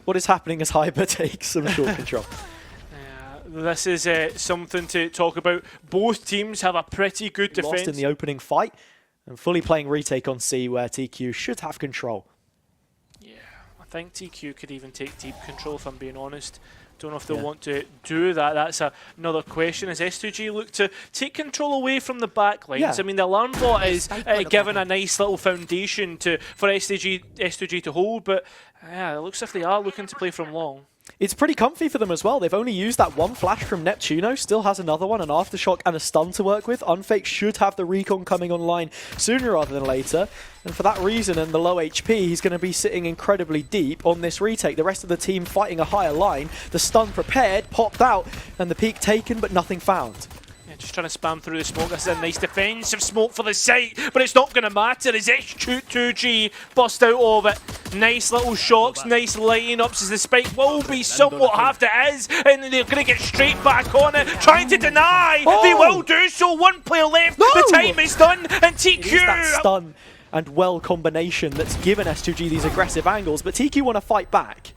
what is happening as Hyper takes some short control. This is something to talk about. Both teams have a pretty good defense. Lost in the opening fight and fully playing retake on C where TQ should have control. Yeah, I think TQ could even take deep control if I'm being honest. Don't know if they'll want to do that. That's another question. As S2G look to take control away from the back lines. Yeah. I mean, the alarm bot is given a nice little foundation for S2G to hold, but yeah, it looks as if they are looking to play from long. It's pretty comfy for them as well. They've only used that one flash from neptuNo, still has another one, an aftershock and a stun to work with. UNFAKE should have the recon coming online sooner rather than later. And for that reason and the low HP, he's going to be sitting incredibly deep on this retake. The rest of the team fighting a higher line. The stun prepared, popped out, and the peak taken, but nothing found. Just trying to spam through the smoke. This is a nice defensive smoke for the site, but it's not going to matter as S2G bust out of it. Nice little shocks, nice lineups as the spike will be somewhat half it is, and they're going to get straight back on it, trying to deny. They will do so. One player left. No! The time is done, and TQ. It is that stun and well combination that's given S2G these aggressive angles, but TQ want to fight back.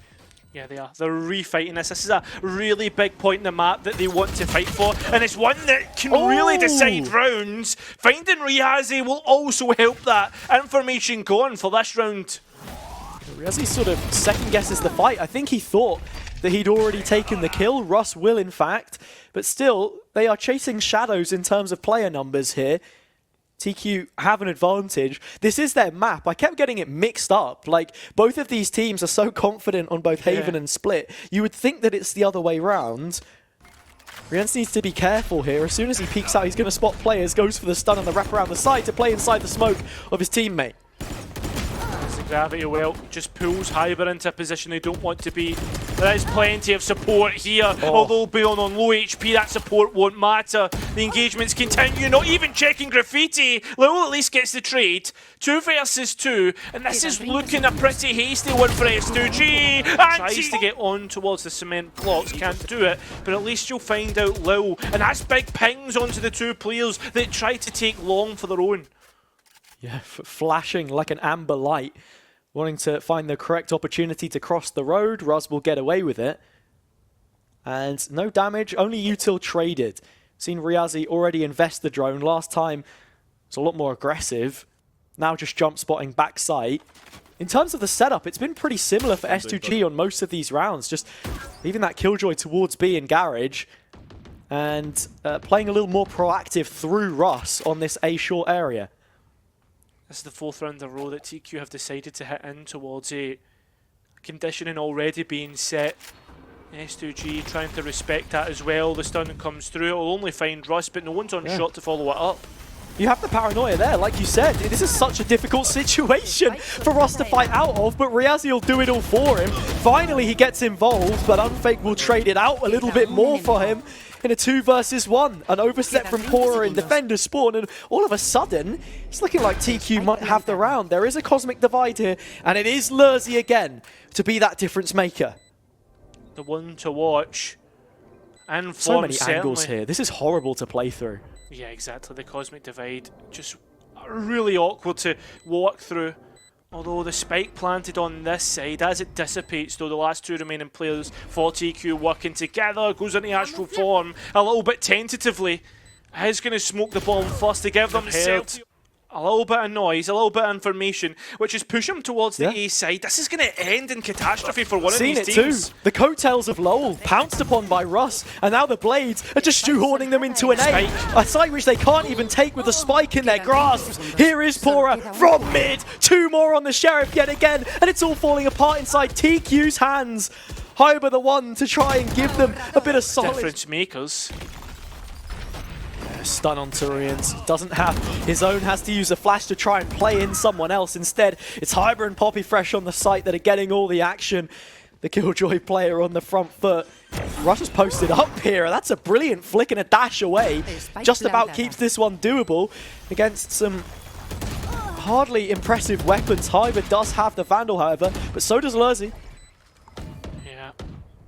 Yeah, they are. They're refighting this. This is a really big point in the map that they want to fight for, and it's one that can really decide rounds. Finding reazy will also help that information going for this round. reazy sort of second guesses the fight. I think he thought that he'd already taken the kill. Russ will, in fact, but still, they are chasing shadows in terms of player numbers here. TQ have an advantage. This is their map. I kept getting it mixed up. Like, both of these teams are so confident on both Haven and Split. You would think that it's the other way round. RieNs needs to be careful here. As soon as he peeks out, he's going to spot players, goes for the stun and the wrap around the side to play inside the smoke of his teammate. Gravity well just pulls Hyper into a position they don't want to be. There is plenty of support here, although being on low HP, that support won't matter. The engagements continue, not even checking graffiti. lowel at least gets the trade. 2 versus 2, and this is looking a pretty hasty one for S2G. And tries to get on towards the cement blocks, can't do it, but at least you'll find out lowel. And that's big pings onto the two players that try to take long for their own. Yeah, flashing like an amber light. Wanting to find the correct opportunity to cross the road. Russ will get away with it. And no damage, only util traded. Seen reazy already invest the drone. Last time it's a lot more aggressive. Now just jump spotting backside. In terms of the setup, it's been pretty similar for S2G on most of these rounds. Just leaving that killjoy towards B in garage. And playing a little more proactive through Russ on this A short area. This is the 4th round in a row that TQ have decided to hit in towards a conditioning already being set. S2G trying to respect that as well. The stun comes through. It'll only find Russ, but no one's on shot to follow it up. You have the paranoia there, like you said. This is such a difficult situation for Russ to fight out of, but reazy will do it all for him. Finally, he gets involved, but UNFAKE will trade it out a little bit more for him. In a 2 versus 1, an overstep from pAura in defender spawn, and all of a sudden, it's looking like TQ might have the round. There is a cosmic divide here, and it is lowel again to be that difference maker. The one to watch. And so many angles here. This is horrible to play through. Yeah, exactly. The cosmic divide, just really awkward to walk through. Although the spike planted on this side, as it dissipates, though the last 2 remaining players for TQ working together, goes into actual form a little bit tentatively. He's going to smoke the bomb first to give them a little bit of noise, a little bit of information, which is push him towards the A side. This is going to end in catastrophe for one of these teams. Too. The coattails of lowel pounced upon by Russ, and now the Blades are just shoehorning them into an A site which they can't even take with the spike in their grasps. Here is pAura from mid. 2 more on the Sheriff yet again, and it's all falling apart inside TQ's hands. Hyper the one to try and give them a bit of solid difference makers. Stun on RieNs. Doesn't have his own, has to use a flash to try and play in someone else. Instead, it's Hyper and PoPiFresH on the site that are getting all the action. The Killjoy player on the front foot. Russ is posted up here. That's a brilliant flick and a dash away. Just about keeps this one doable against some hardly impressive weapons. Hyper does have the Vandal, however, but so does lowel. Yeah,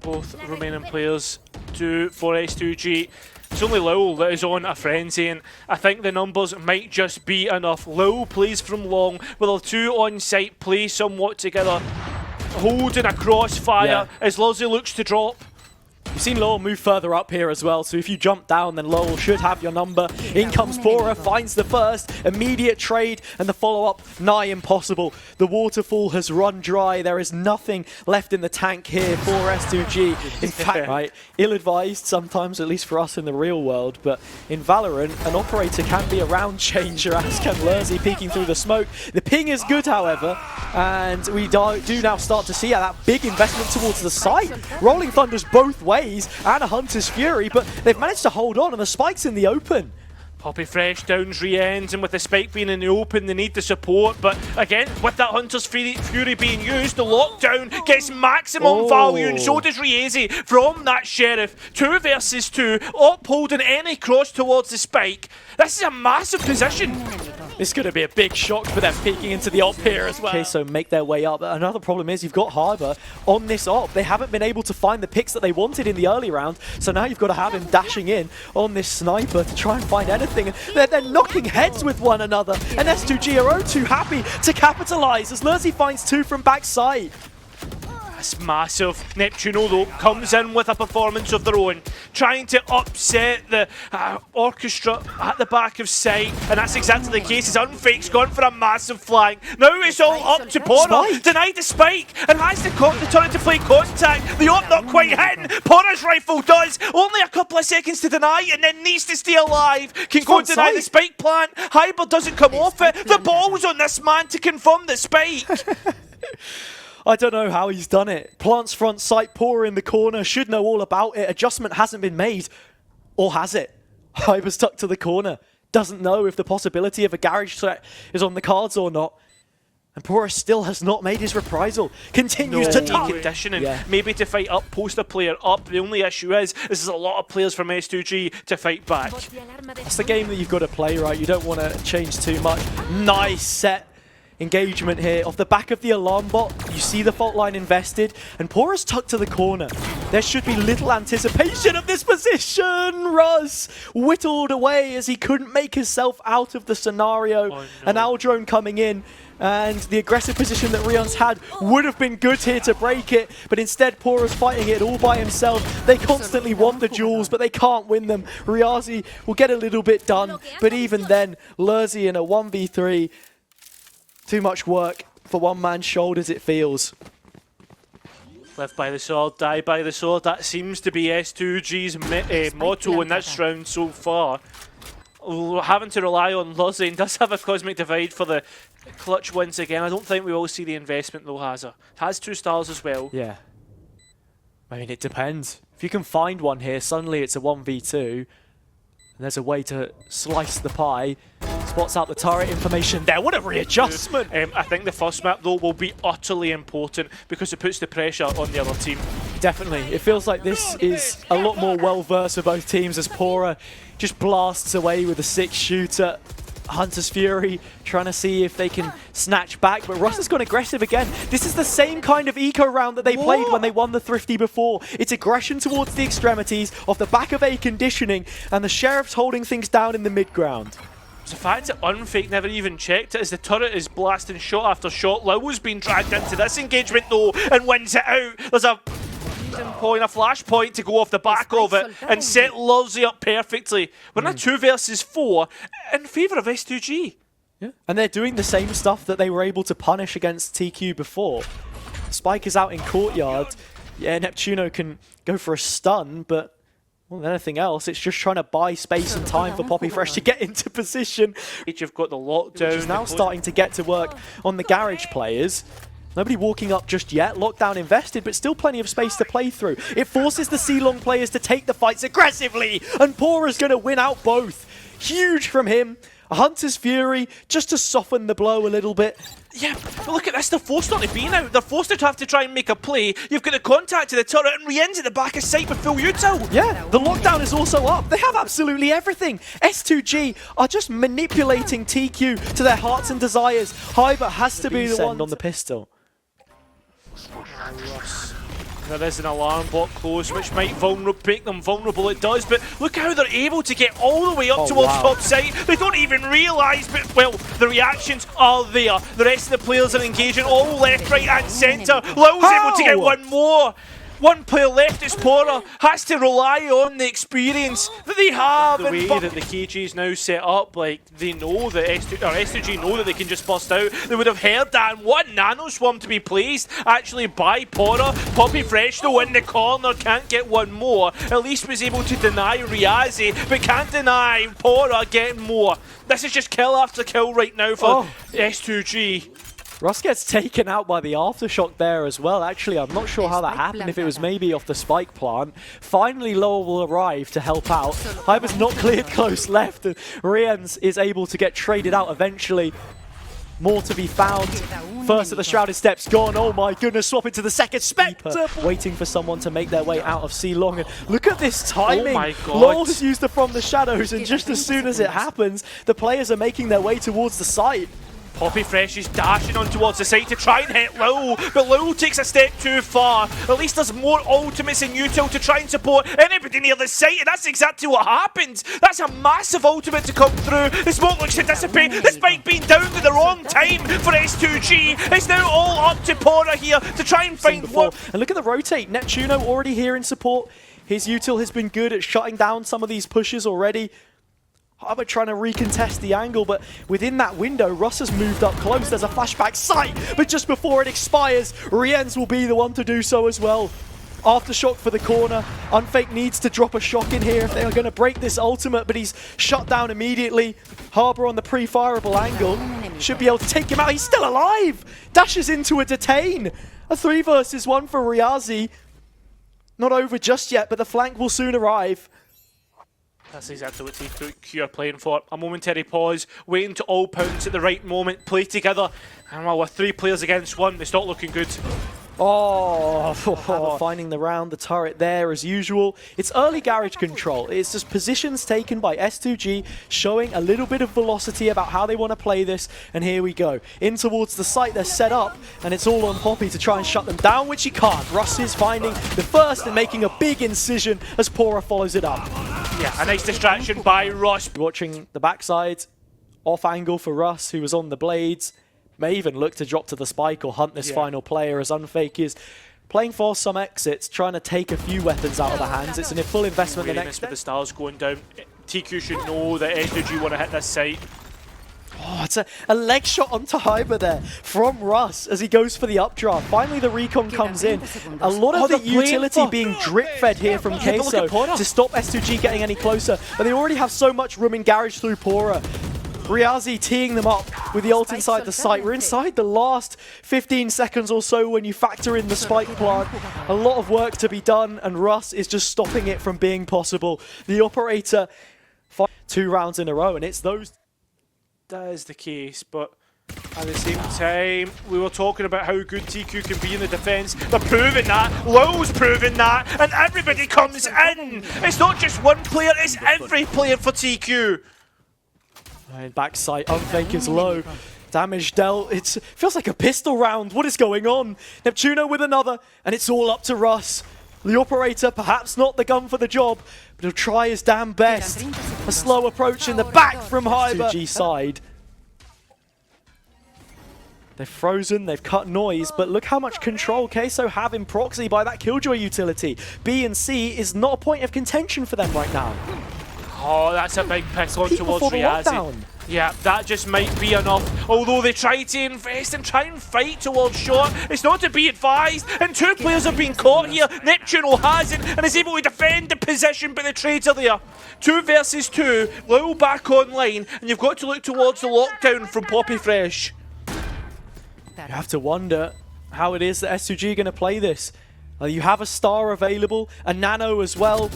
both remaining players do for S2G. It's only lowel that is on a frenzy, and I think the numbers might just be enough. lowel plays from long, with the 2 on site play somewhat together. holding a crossfire Yeah. as lowel looks to drop. You've seen lowel move further up here as well, so if you jump down, then lowel should have your number. In comes pAura, finds the first, immediate trade, and the follow-up nigh impossible. The waterfall has run dry. There is nothing left in the tank here for S2G. In fact, right, ill-advised sometimes, at least for us in the real world, but in Valorant, an operator can be a round changer, as can lowel peeking through the smoke. The ping is good, however, and we do now start to see that big investment towards the site. Rolling Thunders both ways and a Hunter's Fury, but they've managed to hold on, and the spike's in the open. PoPiFresH downs RieNs, and with the spike being in the open, they need the support. But again, with that Hunter's Fury being used, the lockdown gets maximum value, and so does reazy from that Sheriff. 2 versus 2, upholding any cross towards the spike. This is a massive position. This is going to be a big shock for them peeking into the op here as well. Queso make their way up. Another problem is you've got Harbour on this op. They haven't been able to find the picks that they wanted in the early round, so now you've got to have him dashing in on this sniper to try and find anything. And they're knocking heads with one another, and S2G are oh too happy to capitalise as lowel finds 2 from backside. That's massive. neptuNo, though, comes in with a performance of their own, trying to upset the orchestra at the back of sight, and that's exactly the case. As UNFAKE's gone for a massive flank. Now it's all up to pAura. Denied the spike, and has the turret to play contact. The op not quite hitting. pAura's rifle does. Only a couple of seconds to deny, and then needs to stay alive. Can go and deny the spike plant. Hyper doesn't come off it. The ball was on this man to confirm the spike. I don't know how he's done it. Plants front sight, pAura in the corner, should know all about it. Adjustment hasn't been made. Or has it? Hyper stuck to the corner. Doesn't know if the possibility of a garage threat is on the cards or not. And pAura still has not made his reprisal. Continues to conditioning, maybe to fight up, post a player up. The only issue is there's a lot of players from S2G to fight back. That's the game that you've got to play, right? You don't want to change too much. Nice set engagement here. Off the back of the alarm bot, you see the fault line invested, and pAura's tucked to the corner. There should be little anticipation of this position. Russ whittled away as he couldn't make himself out of the scenario. Oh, no. An owl drone coming in, and the aggressive position that RieNs had would have been good here to break it, but instead pAura's fighting it all by himself. They constantly want the duels, but they can't win them. reazy will get a little bit done, but even then, lowel in a 1v3, too much work for one man's shoulders, it feels. Live by the sword, die by the sword. That seems to be S2G's motto in this round so far. Having to rely on lowel does have a cosmic divide for the clutch once again. I don't think we will see the investment though, has 2 stars as well. Yeah. I mean, it depends. If you can find one here, suddenly it's a 1v2. And there's a way to slice the pie. Spots out the turret information there. What a readjustment! I think the first map, though, will be utterly important because it puts the pressure on the other team. Definitely. It feels like this is a lot more well-versed for both teams as pAura just blasts away with a 6-shooter. Hunter's Fury trying to see if they can snatch back, but Russ has gone aggressive again. This is the same kind of eco round that they played when they won the Thrifty before. It's aggression towards the extremities, off the back of a conditioning, and the Sheriff's holding things down in the mid-ground. The fact that UNFAKE never even checked it as the turret is blasting shot after shot. lowel's been dragged into this engagement though and wins it out. There's a point, a flash point to go off the back of it and set lowel up perfectly. We're in a 2 versus 4 in favour of S2G. Yeah. And they're doing the same stuff that they were able to punish against TQ before. Spike is out in courtyard. Yeah, neptuNo can go for a stun, but more than anything else, it's just trying to buy space and time for PoPiFresH to get into position. You've got the lockdown. Which is now starting to get to work on the garage players. Nobody walking up just yet. Lockdown invested, but still plenty of space to play through. It forces the C-Long players to take the fights aggressively, and pAura's going to win out both. Huge from him. A Hunter's Fury, just to soften the blow a little bit. Yeah, but look at this, they're forced not to be now. They're forced to have to try and make a play. You've got the contact to the turret and RieNs at the back of sight with full util. Yeah, the lockdown is also up. They have absolutely everything. S2G are just manipulating TQ to their hearts and desires. Hyper has to be the one on the pistol. Russ There is an alarm bot close, which might make them vulnerable. It does, but look how they're able to get all the way up towards top side. They don't even realise, but well, the reactions are there. The rest of the players are engaging all left, right, and centre. lowel's able to get one more. One player left, it's pAura, has to rely on the experience that they have. The way that the KG is now set up, like, they know that S2G know that they can just bust out. They would have heard that, and what nano swarm to be placed actually by pAura. PoPiFresH, though, in the corner, can't get one more. At least was able to deny reazy, but can't deny pAura getting more. This is just kill after kill right now for S2G. russ gets taken out by the aftershock there as well. Actually, I'm not sure how that happened, if it was maybe off the spike plant. Finally, lowel will arrive to help out. Hyber's not cleared close left, and RieNs is able to get traded out eventually. More to be found. First of the Shrouded Steps gone. Oh my goodness, swap into the second Spectre. Waiting for someone to make their way out of C long. And look at this timing. Oh my God. lowel has used it from the shadows, and just as soon as it happens, the players are making their way towards the site. PoPiFresH is dashing on towards the site to try and hit lowel, but lowel takes a step too far. At least there's more ultimates in util to try and support anybody near the site, and that's exactly what happened. That's a massive ultimate to come through. The smoke looks to dissipate. The spike being down at the wrong time for S2G. It's now all up to pAura here to try and find one. And look at the rotate. neptuNo already here in support. His util has been good at shutting down some of these pushes already. Hyber trying to recontest the angle, but within that window, russ has moved up close. There's a flashback sight, but just before it expires, RieNs will be the one to do so as well. Aftershock for the corner. UNFAKE needs to drop a shock in here if they are going to break this ultimate, but he's shut down immediately. Harbor on the pre-fireable angle. Should be able to take him out. He's still alive! Dashes into a detain. A 3 versus 1 for reazy. Not over just yet, but the flank will soon arrive. That's exactly what TQ are playing for. A momentary pause, waiting to all pounce at the right moment, play together. And well, with 3 players against 1, it's not looking good. Finding the round, the turret there as usual. It's early garage control. It's just positions taken by S2G, showing a little bit of velocity about how they want to play this. And here we go. In towards the site, they're set up, and it's all on Poppy to try and shut them down, which he can't. russ is finding the first and making a big incision as pAura follows it up. Yeah, a nice distraction by russ. Watching the backside, off angle for russ, who was on the blades. May even look to drop to the spike or hunt this final player, as UNFAKE is playing for some exits, trying to take a few weapons out of the hands. It's a full investment the next with the stars going down. TQ should know that S2G want to hit this site. Oh, it's a leg shot onto Hyber there from russ as he goes for the updraft. Finally, the recon comes in. A lot of the utility being drip-fed here from Queso to stop S2G getting any closer. But they already have so much room in garage through pAura. reazy teeing them up with the ult inside the site. We're inside the last 15 seconds or so when you factor in the spike plant. A lot of work to be done, and russ is just stopping it from being possible. The operator 2 rounds in a row, and it's those. That is the case, but at the same time, we were talking about how good TQ can be in the defense. They're proving that, lowel's proving that, and everybody comes in. It's not just one player, it's every player for TQ. And backside, UNFAKE is low. Damage dealt. It feels like a pistol round. What is going on? neptuNo with another, and it's all up to russ. The operator, perhaps not the gun for the job, but he'll try his damn best. A slow approach in the back from Hyber. S2G side. They're frozen, they've cut noise, but look how much control Queso have in proxy by that Killjoy utility. B and C is not a point of contention for them right now. Oh, that's a big pick on towards reazy. Yeah, that just might be enough. Although they try to invest and try and fight towards short, it's not to be advised. And 2 players have been caught here. neptuNo hasn't and is able to defend the position, but the trades are there. 2 versus 2, lowel back online, and you've got to look towards the lockdown from PoPiFresH. You have to wonder how it is that S2G are going to play this. You have a star available, a nano as well.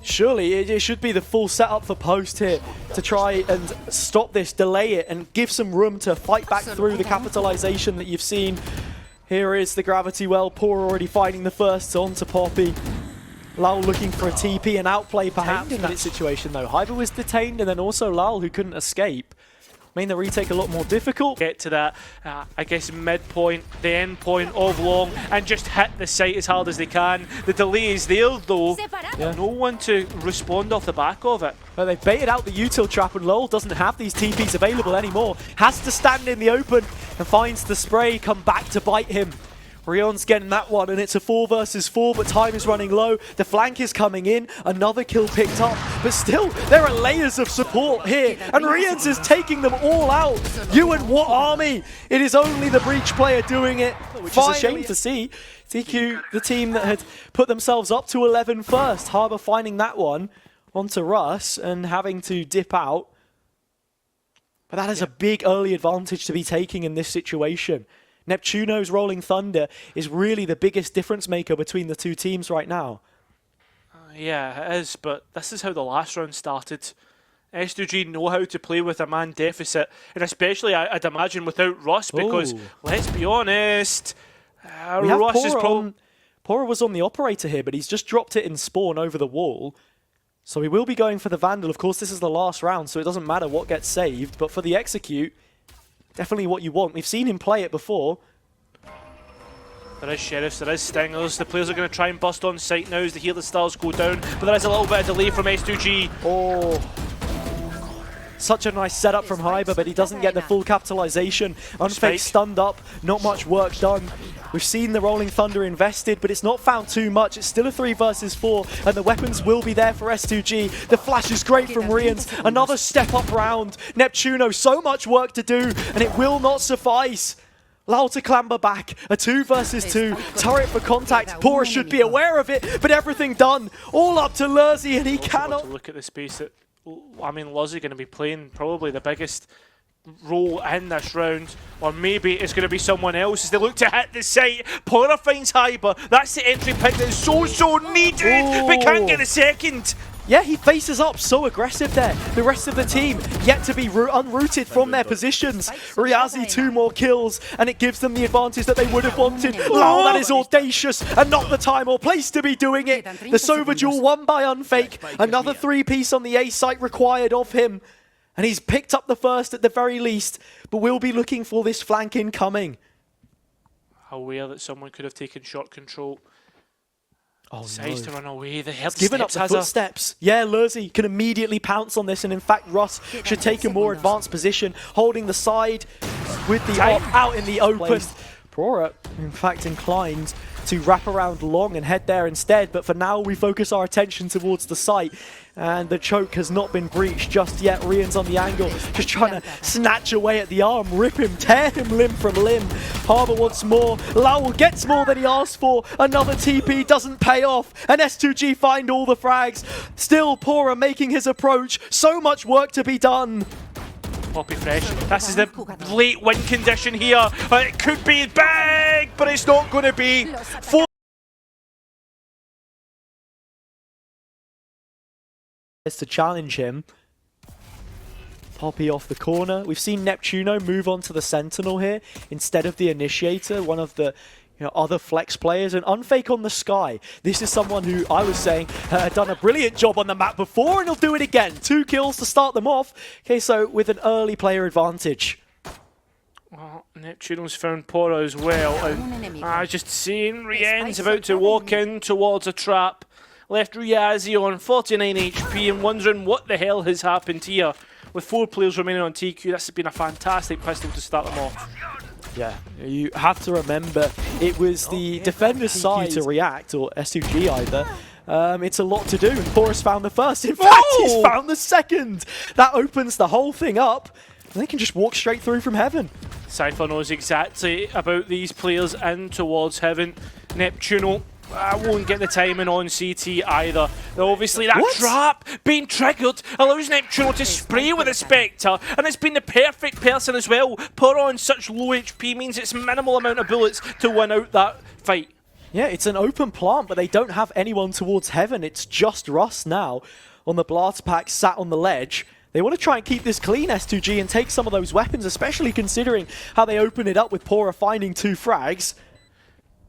Surely it should be the full setup for post here to try and stop this, delay it, and give some room to fight back through the capitalization that you've seen. Here is the gravity well. pAura already finding the first onto Poppy. lowel looking for a TP and outplay perhaps in that situation though. Hyber was detained, and then also lowel, who couldn't escape. Making the retake a lot more difficult. Get to that, I guess, midpoint, the end point of long, and just hit the site as hard as they can. The delay is there, though. Yeah. No one to respond off the back of it. Well, they've baited out the util trap, and lowel doesn't have these TPs available anymore. Has to stand in the open and finds the spray come back to bite him. RieNs getting that one, and it's a 4 versus 4, but time is running low. The flank is coming in, another kill picked up, but still, there are layers of support here, and RieNs is taking them all out. You and what army? It is only the breach player doing it, which is a shame to see. TQ, the team that had put themselves up to 11 first, Harbour finding that one onto russ and having to dip out. But that is a big early advantage to be taking in this situation. neptuNo's Rolling Thunder is really the biggest difference maker between the two teams right now. Yeah, it is, but this is how the last round started. S2G know how to play with a man deficit, and especially, I'd imagine, without russ, because, let's be honest, russ is probably... pAura was on the operator here, but he's just dropped it in spawn over the wall. So he will be going for the Vandal. Of course, this is the last round, so it doesn't matter what gets saved, but for the execute, definitely what you want. We've seen him play it before. There is Sheriffs, there is Stingers. The players are going to try and bust on site now as they hear the stars go down. But there is a little bit of delay from S2G. Oh, such a nice setup from Hyber, but he doesn't get the full capitalization. UNFAKE stunned up, not much work done. We've seen the Rolling Thunder invested, but it's not found too much. It's still a 3 versus 4, and the weapons will be there for S2G. The flash is great from RieNs. Another step up round. neptuNo, so much work to do, and it will not suffice. lowel to clamber back, a 2 versus 2, turret for contact. pAura should be aware of it, but everything done. All up to lurzy, and he cannot. Look at the space that, I mean, lurzy going to be playing probably the biggest role in this round, or maybe it's going to be someone else as they look to hit the site. pAura finds Hyber. That's the entry pick that is so needed, but can't get a second. Yeah, he faces up so aggressive there. The rest of the team yet to be unrooted from their positions. reazy 2 more kills, and it gives them the advantage that they would have wanted. lowel, that is audacious, and not the time or place to be doing it. The Sova duel won by UNFAKE. Another 3-piece on the A site required of him. And he's picked up the first at the very least, but we'll be looking for this flank incoming. Aware that someone could have taken shot control. Oh, decides to run away. The head given up the footsteps. Yeah, lurzy can immediately pounce on this, and in fact, russ should take a more advanced position, holding the side with the out in the open. pAura, in fact, inclined to wrap around long and head there instead, but for now we focus our attention towards the site, and the choke has not been breached just yet. RieNs on the angle, just trying to snatch away at the arm, rip him, tear him limb from limb. Harbour wants more, lowel gets more than he asked for, another TP doesn't pay off, and S2G find all the frags. Still pAura making his approach, so much work to be done. PoPiFresH, this is the late win condition here. It could be big, but it's not going to be. 4 to challenge him. Poppy off the corner. We've seen neptuNo move on to the Sentinel here instead of the Initiator, one of the other flex players, and UNFAKE on the Sky. This is someone who I was saying had done a brilliant job on the map before, and he'll do it again. 2 kills to start them off. Queso with an early player advantage. Well, neptuNo's found pAura as well, and just seeing RieNs about to walk in towards a trap. Left reazy on 49 HP and wondering what the hell has happened here. With 4 players remaining on TQ, this has been a fantastic pistol to start them off. Yeah, you have to remember it was the defender's side to react, or S2G either. It's a lot to do, and pAura's found the first. In fact, he's found the second. That opens the whole thing up, and they can just walk straight through from heaven. Cypher knows exactly about these players in towards heaven. neptuNo, I won't get the timing on CT either. Obviously, that trap being triggered allows neptuNo to spray with a Spectre, and it's been the perfect person as well. pAura on such low HP means it's minimal amount of bullets to win out that fight. Yeah, it's an open plant, but they don't have anyone towards heaven. It's just russ now on the blast pack sat on the ledge. They want to try and keep this clean, S2G, and take some of those weapons, especially considering how they open it up with pAura finding 2 frags.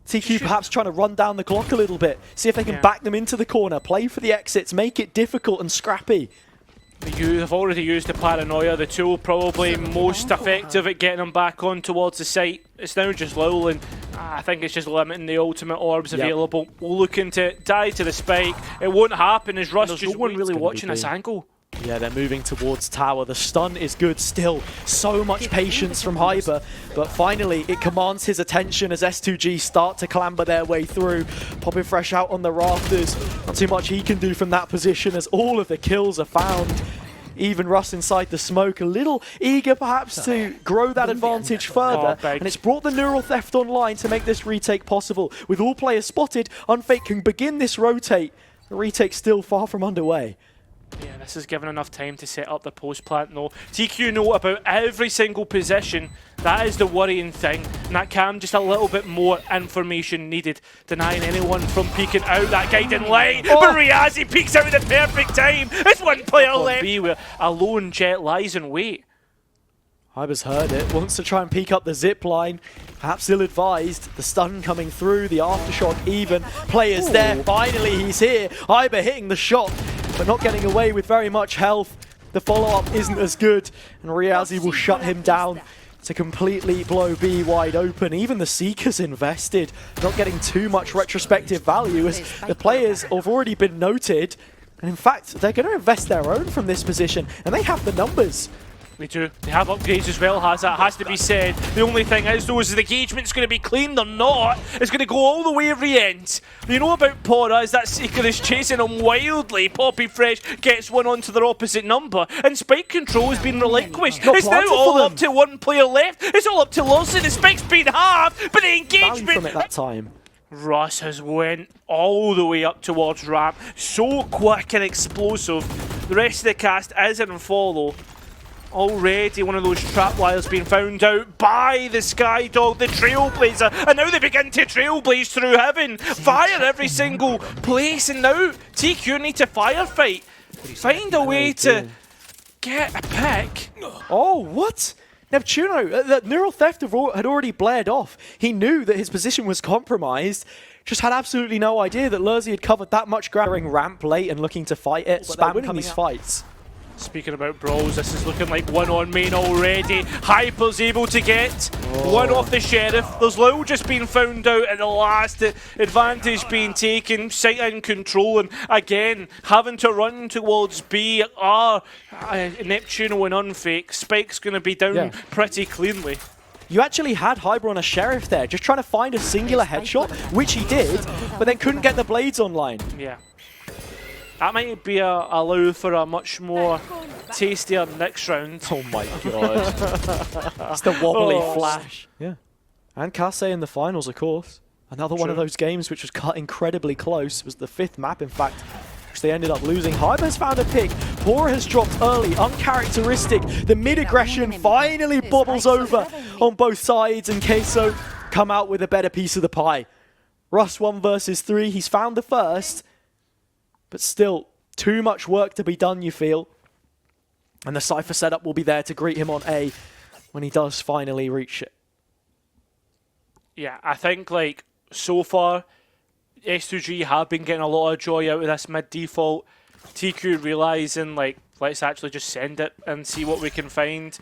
TQ perhaps trying to run down the clock a little bit, see if they can back them into the corner, play for the exits, make it difficult and scrappy. They've already used the paranoia, the tool probably most effective at getting them back on towards the site. It's now just lowel, and I think it's just limiting the ultimate orbs available. Looking to die to the spike. It won't happen as Russ just no one really watching this angle. Yeah, they're moving towards tower. The stun is good still. So much patience from Hyber, but finally it commands his attention as S2G start to clamber their way through. pOPiFresH out on the rafters. Not too much he can do from that position as all of the kills are found. Even Russ inside the smoke, a little eager perhaps to grow that advantage further. And it's brought the neural theft online to make this retake possible. With all players spotted, UNFAKE can begin this rotate. The retake's still far from underway. Yeah, this is given enough time to set up the post plant though. TQ know about every single position. That is the worrying thing. And that can just a little bit more information needed. Denying anyone from peeking out. That guiding light. But reazy peeks out at the perfect time. It's one player left. B where a lone Jet lies in wait. Hyber's heard it, wants to try and peek up the zip line. Perhaps ill-advised. The stun coming through, the aftershock even. Players there, finally he's here. Hyber hitting the shot, but not getting away with very much health. The follow-up isn't as good, and reazy will shut him down to completely blow B wide open. Even the Seeker's invested, not getting too much retrospective value as the players have already been noted. And in fact, they're going to invest their own from this position, and they have the numbers. They do. They have upgrades as well, has to be said. The only thing is, though, is the engagement's going to be cleaned or not. It's going to go all the way RieNs. You know about pAura is that Seeker is chasing him wildly. PoPiFresH gets one onto their opposite number, and spike control has been relinquished. It's now all up to one player left. It's all up to Lawson. The spike's been halved, but the engagement from it that time. Russ has went all the way up towards ramp. So quick and explosive. The rest of the cast is in follow. Already one of those trapwires being found out by the Skydog, the Trailblazer, and now they begin to trailblaze through heaven. Fire every single place, and now TQ need to firefight. Find a way to get a pick. Oh, what? neptuNo, the neural theft had already blared off. He knew that his position was compromised. Just had absolutely no idea that lurzy had covered that much ground. Ramp late and looking to fight it. Spam winning these fights. Speaking about brawls, this is looking like one on main already. Hyper's able to get one off the Sheriff. There's lowel just being found out at the last. Advantage being taken, sight in control, and again, having to run towards B are neptuNo and UNFAKE. Spike's going to be down pretty cleanly. You actually had Hyber on a Sheriff there, just trying to find a singular headshot, which he did, but then couldn't get the blades online. Yeah. That might be allow for a much more tastier next round. Oh my god. It's the wobbly flash. Yeah. And Kase in the finals, of course. Another one of those games which was cut incredibly close. It was the 5th map, in fact, which they ended up losing. Hyber's found a pick. pAura has dropped early, uncharacteristic. The mid-aggression finally bobbles over on both sides, and Queso come out with a better piece of the pie. Russ 1 versus 3. He's found the first. But still, too much work to be done, you feel. And the Cypher setup will be there to greet him on A when he does finally reach it. Yeah, I think, like, so far, S2G have been getting a lot of joy out of this mid-default. TQ realising, like, let's actually just send it and see what we can find.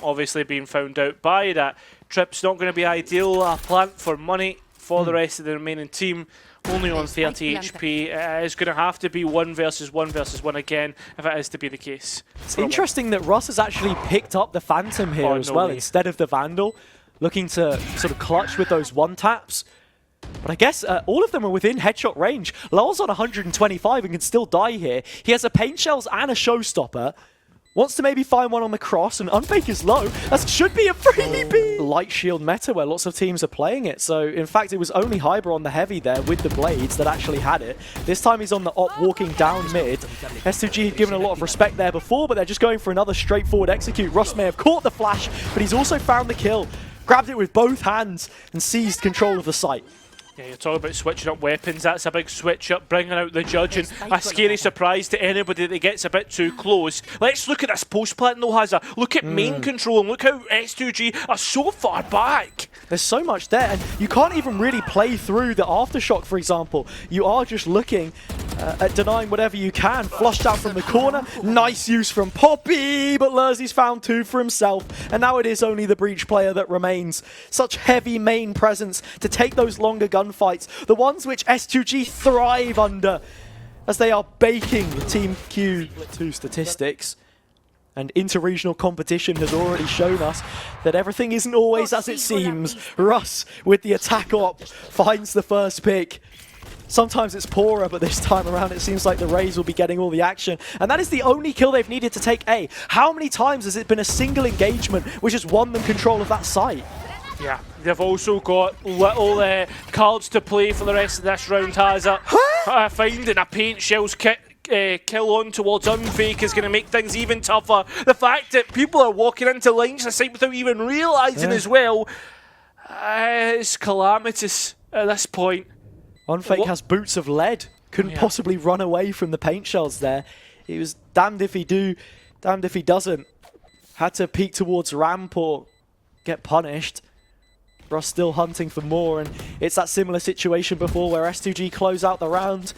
Obviously being found out by that. Trip's not going to be ideal. A plant for money for the rest of the remaining team. Only on 30 HP. It's going to have to be 1 versus 1 versus 1 again if it is to be the case. It's interesting that Russ has actually picked up the Phantom here as well instead of the Vandal, looking to sort of clutch with those one-taps. But I guess all of them are within headshot range. lowel's on 125 and can still die here. He has a paint shells and a showstopper. Wants to maybe find one on the cross, and UNFAKE is low. That should be a freebie! Light shield meta where lots of teams are playing it. So, in fact, it was only Hyber on the heavy there with the blades that actually had it. This time he's on the op walking down mid. S2G had given a lot of respect there before, but they're just going for another straightforward execute. Russ may have caught the flash, but he's also found the kill. Grabbed it with both hands and seized control of the site. Yeah, you're talking about switching up weapons. That's a big switch up, bringing out the judge, and a scary surprise to anybody that gets a bit too close. Let's look at this post-plant though, Hazza. Look at main control, and look how S2G are so far back. There's so much there, and you can't even really play through the aftershock, for example. You are just looking at denying whatever you can. Flushed out from the corner. Nice use from Poppy, but lerzyy's found 2 for himself. And now it is only the Breach player that remains. Such heavy main presence to take those longer gunfights. The ones which S2G thrive under, as they are baking the Team Q2 statistics. And inter-regional competition has already shown us that everything isn't always as it seems. Russ, with the attack op, finds the first pick. Sometimes it's pAura, but this time around it seems like the Rays will be getting all the action. And that is the only kill they've needed to take A. How many times has it been a single engagement which has won them control of that site? Yeah, they've also got little cards to play for the rest of this round, Hazza. Finding a paint shell's kill on towards UNFAKE is going to make things even tougher. The fact that people are walking into lines of sight without even realising as well, is calamitous at this point. UNFAKE has boots of lead. Couldn't possibly run away from the paint shells there. He was damned if he do, damned if he doesn't. Had to peek towards ramp or get punished. Russ still hunting for more, and it's that similar situation before where S2G close out the round.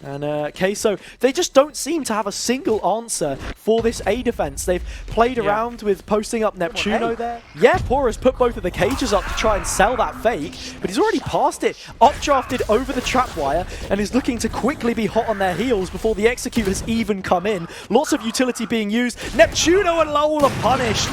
And Queso, they just don't seem to have a single answer for this A defense. They've played around with posting up neptuNo there. Yeah, pAura's put both of the cages up to try and sell that fake, but he's already passed it. Updrafted over the trap wire and is looking to quickly be hot on their heels before the execute has even come in. Lots of utility being used. neptuNo and lowel are punished.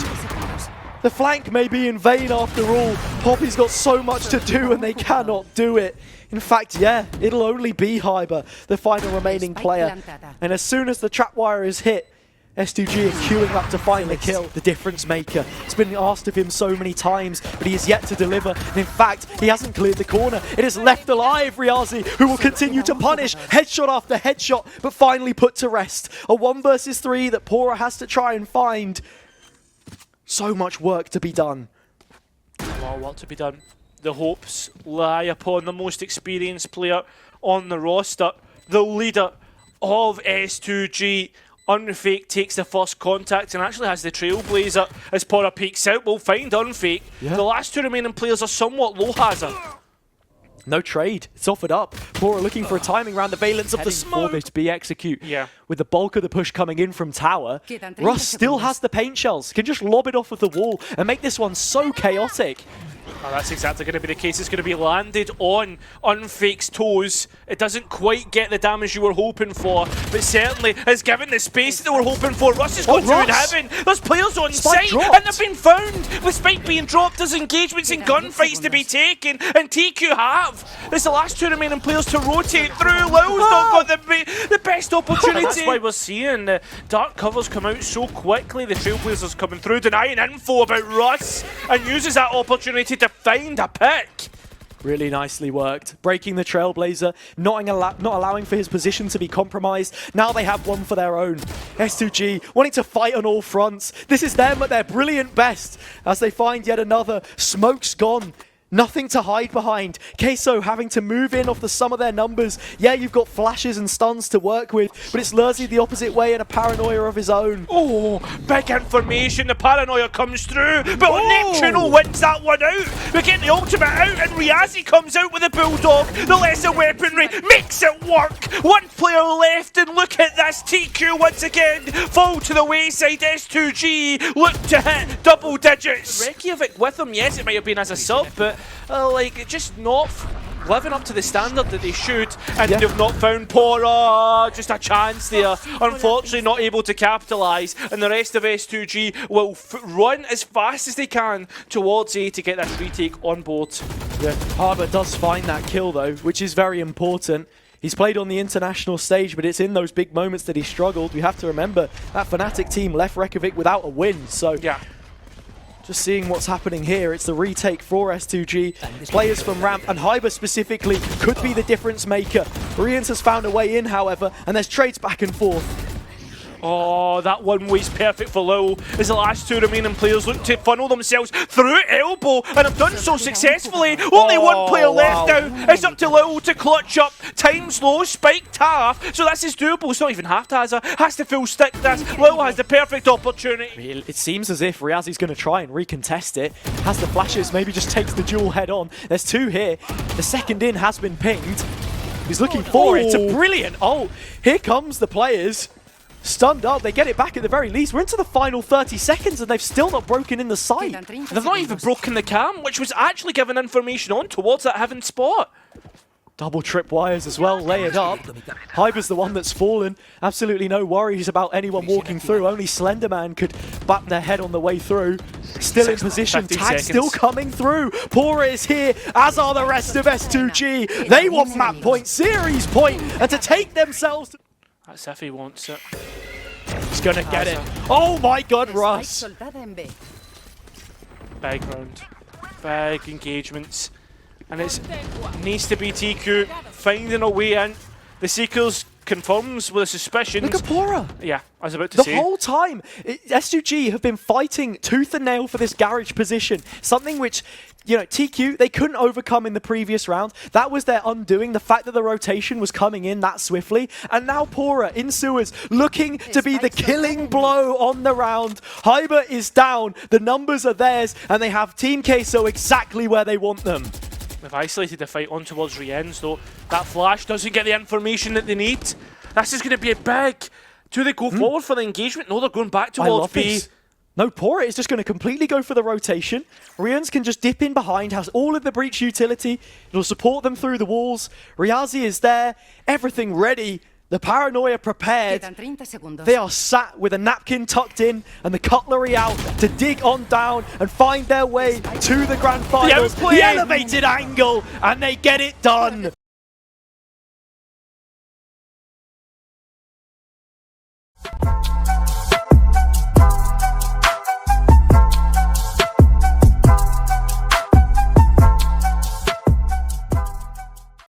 The flank may be in vain after all. Poppy's got so much to do and they cannot do it. In fact, yeah, it'll only be Hyber, the final remaining player. And as soon as the trap wire is hit, S2G are queuing up to find the kill. The difference maker. It's been asked of him so many times, but he is yet to deliver. And in fact, he hasn't cleared the corner. It is left alive reazy, who will continue to punish headshot after headshot, but finally put to rest. A 1 versus 3 that pAura has to try and find. So much work to be done. A lot of work to be done. The hopes lie upon the most experienced player on the roster, the leader of S2G. UNFAKE takes the first contact and actually has the trailblazer as pAura peeks out. We'll find UNFAKE. Yeah. The last 2 remaining players are somewhat low, Hazza. No trade. It's offered up. pAura looking for a timing round the valence of the smoke. For this B execute. Yeah. With the bulk of the push coming in from tower. Russ still has the paint shells. Can just lob it off of the wall and make this one so chaotic. Oh, that's exactly going to be the case. It's going to be landed on UNFAKE's toes. It doesn't quite get the damage you were hoping for, but certainly has given the space that they were hoping for. Russ has got 2 in heaven. There's players on site, and they've been found. With Spike being dropped, there's engagements and gunfights to be taken, and TQ have. There's the last 2 remaining players to rotate through. lowel's not got the best opportunity. That's why we're seeing the dark covers come out so quickly. The trailblazers coming through, denying info about Russ, and uses that opportunity to find a pick. Really nicely worked. Breaking the trailblazer, not allowing for his position to be compromised. Now they have one for their own. S2G wanting to fight on all fronts. This is them at their brilliant best as they find yet another. Smoke's gone. Nothing to hide behind. Queso having to move in off the sum of their numbers. Yeah, you've got flashes and stuns to work with, but it's lerzyythe opposite way and a paranoia of his own. Oh, big information. The paranoia comes through, but neptuNo wins that one out. We get the ultimate out, and reazy comes out with a bulldog. The lesser weaponry makes it work. 1 player left, and look at this. TQ once again fall to the wayside. S2G look to hit double digits. Reykjavik with them. Yes, it might have been as a sub, but like, just not living up to the standard that they should, and they've not found pAura. Just a chance there. Unfortunately, not able to capitalise, and the rest of S2G will run as fast as they can towards A to get that retake on board. Yeah, Hyber does find that kill though, which is very important. He's played on the international stage, but it's in those big moments that he struggled. We have to remember that Fnatic team left Reykjavik without a win, so yeah. Just seeing what's happening here, it's the retake for S2G. Players from ramp, and Hyber specifically could be the difference maker. RieNs has found a way in, however, and there's trades back and forth. Oh, that one way's perfect for lowel as the last 2 remaining players look to funnel themselves through elbow, and have done so successfully. Only 1 player left now. It's up to lowel to clutch up. Time's low, spiked half, so this is doable. It's not even half Hazza. Has to full stick this. lowel has the perfect opportunity. It seems as if reazy's going to try and recontest it. Has the flashes, maybe just takes the duel head on. There's 2 here. The second in has been pinged. He's looking for it. It's a brilliant ult. Here comes the players. Stunned up, they get it back at the very least. We're into the final 30 seconds and they've still not broken in the site. They've not even broken the cam, which was actually giving information on towards that heaven spot. Double trip wires as well, lay it up. Hyber's the one that's fallen. Absolutely no worries about anyone walking through. Only Slenderman could bap their head on the way through. Still in position, tag still coming through. pAura is here, as are the rest of S2G. They want map point, series point, and to take themselves to... That's if he wants it. He's gonna get it. Oh my god, Russ! Big round. Big engagements. And it needs to be TQ finding a way in. The Seekers confirms with a suspicion. Look at pAura! Yeah, I was about to the say. The whole time, S2G have been fighting tooth and nail for this garage position. Something which, you know, TQ, they couldn't overcome in the previous round. That was their undoing, the fact that the rotation was coming in that swiftly. And now pAura in sewers, looking to be the killing blow on the round. Hyber is down, the numbers are theirs, and they have Team Queso exactly where they want them. They've isolated the fight on towards RieNs, though. That flash doesn't get the information that they need. This is going to be a big... Do they go forward for the engagement? No, they're going back towards B. This. No, pAura is just going to completely go for the rotation. RieNs can just dip in behind, has all of the breach utility. It'll support them through the walls. reazy is there, everything ready. The paranoia prepared. They are sat with a napkin tucked in and the cutlery out to dig on down and find their way to the grand finals. The elevated angle, and they get it done.